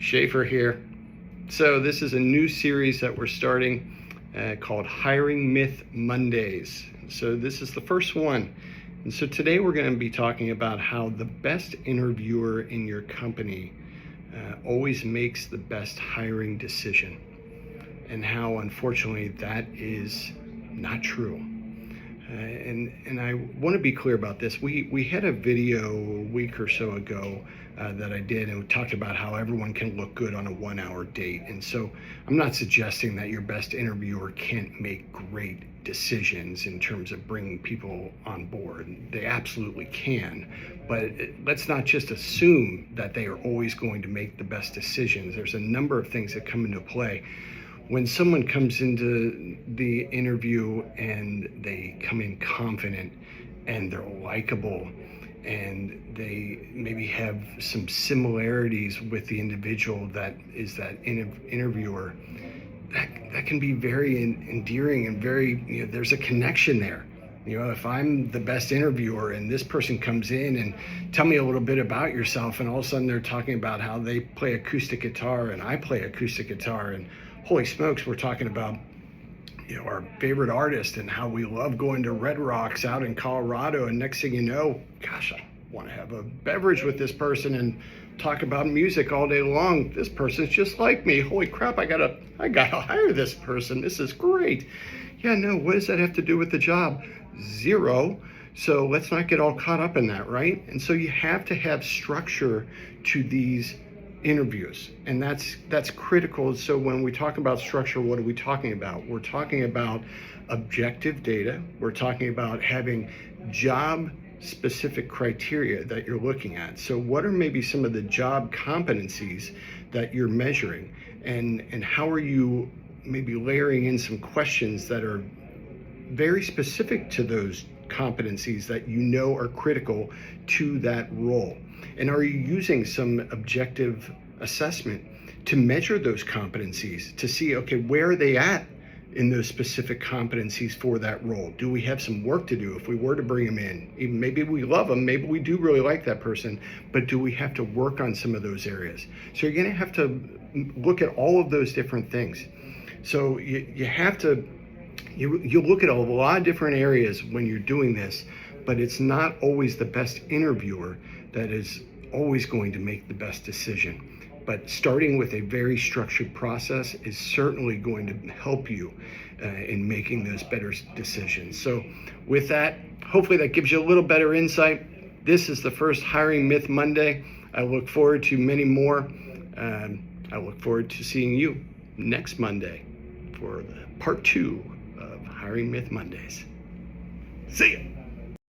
Schaffer here. So this is a new series that we're starting called Hiring Myth Mondays. So this is the first one. And so today we're going to be talking about how the best interviewer in your company always makes the best hiring decision, and how unfortunately that is not true. And I want to be clear about this. We had a video a week or so ago that I did, and we talked about how everyone can look good on a 1-hour date. And so I'm not suggesting that your best interviewer can't make great decisions in terms of bringing people on board. They absolutely can, but let's not just assume that they are always going to make the best decisions. There's a number of things that come into play. When someone comes into the interview and they come in confident and they're likable and they maybe have some similarities with the individual that is that interviewer, that can be very endearing and very, there's a connection there. If I'm the best interviewer and this person comes in and tell me a little bit about yourself, and all of a sudden they're talking about how they play acoustic guitar and I play acoustic guitar, and holy smokes, we're talking about our favorite artist and how we love going to Red Rocks out in Colorado, and next thing you know, gosh, I want to have a beverage with this person and talk about music all day long. This person's just like me. Holy crap, I gotta hire this person. This is great. Yeah, no, what does that have to do with the job? Zero. So let's not get all caught up in that, right? And so you have to have structure to these interviews, and that's critical. So when we talk about structure, what are we talking about? We're talking about objective data. We're talking about having job specific criteria that you're looking at. So what are maybe some of the job competencies that you're measuring, and how are you maybe layering in some questions that are very specific to those competencies that are critical to that role? And are you using some objective assessment to measure those competencies to see, okay, where are they at in those specific competencies for that role? Do we have some work to do if we were to bring them in? Even maybe we love them, maybe we do really like that person, but do we have to work on some of those areas? So you're going to have to look at all of those different things. So you have to, you look at a lot of different areas when you're doing this, but it's not always the best interviewer that is always going to make the best decision. But starting with a very structured process is certainly going to help you in making those better decisions. So with that, hopefully that gives you a little better insight. This is the first Hiring Myth Monday. I look forward to many more. I look forward to seeing you next Monday for the part 2 of Hiring Myth Mondays. See ya.